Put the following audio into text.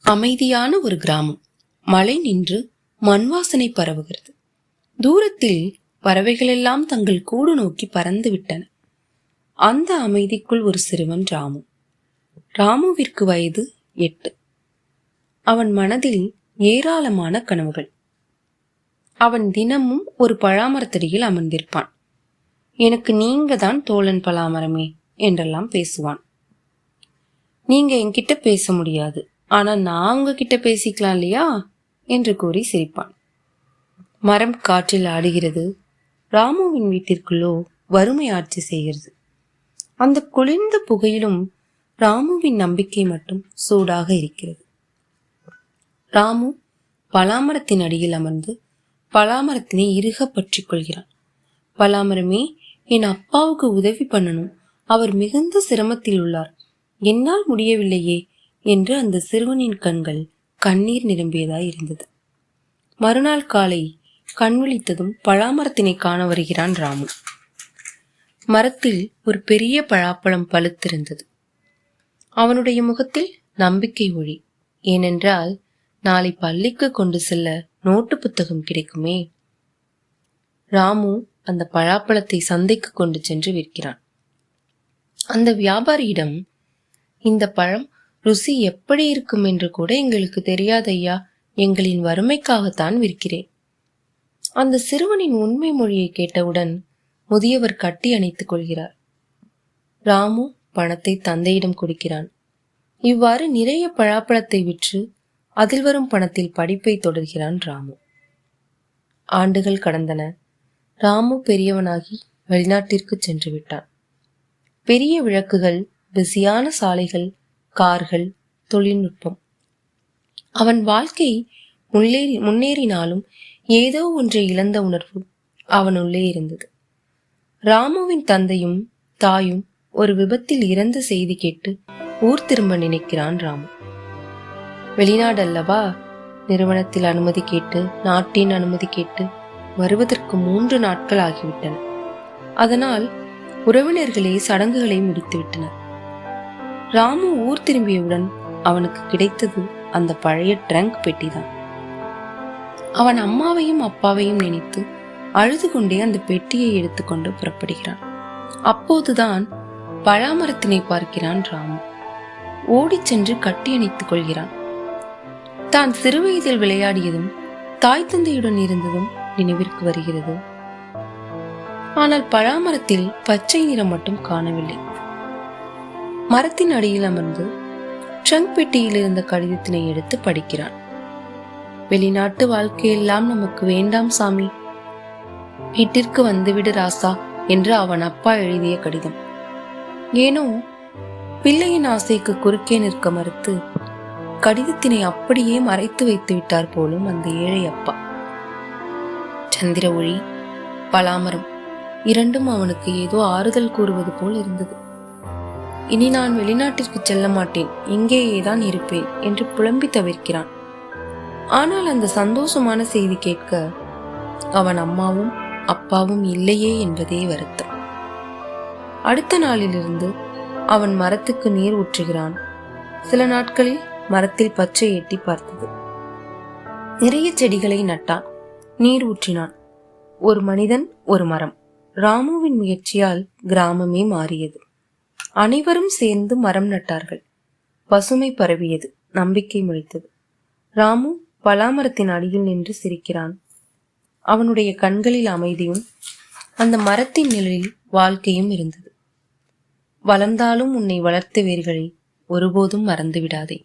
அமைதியான ஒரு கிராமம். மழை நின்று மண் வாசனை பரவுகிறது. தூரத்தில் பறவைகளெல்லாம் தங்கள் கூடு நோக்கி பறந்து விட்டன. அந்த அமைதிக்குள் ஒரு சிறுவன் ராமு. ராமுவிற்கு வயது 8. அவன் மனதில் ஏராளமான கனவுகள். அவன் தினமும் ஒரு பழாமரத்தடியில் அமர்ந்திருப்பான். எனக்கு நீங்க தான் தோழன் பலாமரமே என்றெல்லாம் பேசுவான். நீங்க என்கிட்ட பேச முடியாது, ஆனா நான் உங்ககிட்ட பேசிக்கலாம் இல்லையா என்று கூறி சிரிப்பான். மரம் காற்றில் ஆடுகிறது. ராமுவின் வீட்டிற்குள்ளோ வறுமை ஆட்சி செய்கிறது. அந்த குளிர்ந்த புகையிலும் ராமுவின் நம்பிக்கை மட்டும் சூடாக இருக்கிறது. ராமு பலாமரத்தின் அடியில் அமர்ந்து பலாமரத்தினை இறுக பற்றி கொள்கிறான். பலாமரமே, என் அப்பாவுக்கு உதவி பண்ணணும், அவர் மிகுந்த சிரமத்தில் உள்ளார், என்னால் முடியவில்லையே என்று அந்த சிறுவனின் கண்கள் கண்ணீர் நிரம்பியதாய் இருந்தது. மறுநாள் காலை கண் விழித்ததும் பழாமரத்தினை காண வருகிறான் ராமு. மரத்தில் ஒரு பெரிய பழாப்பழம் பழுத்திருந்தது. அவனுடைய முகத்தில் நம்பிக்கை ஒளி. ஏனென்றால் நாளை பள்ளிக்கு கொண்டு செல்ல நோட்டு புத்தகம் கிடைக்குமே. ராமு அந்த பழாப்பழத்தை சந்தைக்கு கொண்டு சென்று விற்கிறான். அந்த வியாபாரியிடம், இந்த பழம் ருசி எப்படி இருக்கும் என்று கூட எங்களுக்கு தெரியாதையா, எங்களின் வறுமைக்காகத்தான் விற்கிறேன். அந்த சிறுவனின் உண்மை மொழியை கேட்டவுடன் முதியவர் கட்டி அணைத்துக் கொள்கிறார். ராமு பணத்தை தந்தையிடம் கொடுக்கிறான். இவ்வாறு நிறைய பழாப்பழத்தை விற்று அதில் வரும் பணத்தில் படிப்பை தொடர்கிறான் ராமு. ஆண்டுகள் கடந்தன. ராமு பெரியவனாகி வெளிநாட்டிற்கு சென்று விட்டான். பெரிய விளக்குகள், பிஸியான சாலைகள், கார்கள், தொழில்நுட்பம். அவன் வாழ்க்கை முன்னேறினாலும் ஏதோ ஒன்றை இழந்த உணர்வு அவனுள்ளே இருந்தது. ராமுவின் தந்தையும் தாயும் ஒரு விபத்தில் இறந்த செய்தி கேட்டு ஊர் திரும்ப நினைக்கிறான் ராமு. வெளிநாடு அல்லவா, நிறுவனத்தில் அனுமதி கேட்டு, நாட்டின் அனுமதி கேட்டு வருவதற்கு 3 நாட்கள் ஆகிவிட்டன. அதனால் உறவினர்களே சடங்குகளை முடித்துவிட்டனர். ராமு ஊர் திரும்பியவுடன் அவனுக்கு கிடைத்தது அந்த பழைய ட்ரங்க் பெட்டிதான். அவன் அம்மாவையும் அப்பாவையும் நினைத்து அழுது கொண்டே அந்த பெட்டியை எடுத்துக்கொண்டு புறப்படுகிறான். அப்போதுதான் பழாமரத்தினை பார்க்கிறான் ராமு. ஓடிச் சென்று கட்டி அணைத்துக் கொள்கிறான். தான் சிறுவயதில் விளையாடியதும் தாய் தந்தையுடன் இருந்ததும் நினைவிற்கு வருகிறது. ஆனால் பழாமரத்தில் பச்சை நிறம் மட்டும் காணவில்லை. மரத்தின் அடியில் அமர்ந்து ட்ரங்க் பெட்டியில் இருந்த கடிதத்தினை எடுத்து படிக்கிறான். வெளிநாட்டு வாழ்க்கையெல்லாம் நமக்கு வேண்டாம் சாமி, வீட்டிற்கு வந்துவிடு ராசா என்று அவன் அப்பா எழுதிய கடிதம். ஏனோ பிள்ளையின் ஆசைக்கு குறுக்கே நிற்க மறுத்து கடிதத்தினை அப்படியே மறைத்து வைத்து விட்டார் போலும் அந்த ஏழை அப்பா. சந்திர ஒளி, பலாமரம் இரண்டும் அவனுக்கு ஏதோ ஆறுதல் கூறுவது போல் இருந்தது. இனி நான் வெளிநாட்டிற்கு செல்ல மாட்டேன், இங்கேயேதான் இருப்பேன் என்று புலம்பி தவிர்க்கிறான். ஆனால் அந்த சந்தோஷமான செய்தி கேட்க அவன் அம்மாவும் அப்பாவும் இல்லையே என்பதே வருத்தம். அடுத்த நாளிலிருந்து அவன் மரத்துக்கு நீர் ஊற்றுகிறான். சில நாட்களில் மரத்தில் பச்சை எட்டி பார்த்தது. நிறைய செடிகளை நட்டான், நீர் ஊற்றினான். ஒரு மனிதன், ஒரு மரம். ராமுவின் முயற்சியால் கிராமமே மாறியது. அனைவரும் சேர்ந்து மரம் நட்டார்கள். பசுமை பரவியது, நம்பிக்கை முளைத்தது. ராமு பலாமரத்தின் அடியில் நின்று சிரிக்கிறான். அவனுடைய கண்களில் அமைதியும் அந்த மரத்தின் நிழலில் வாழ்க்கையும் இருந்தது. வளர்ந்தாலும் உன்னை வளர்த்த வேர்களை ஒருபோதும் மறந்து விடாதே.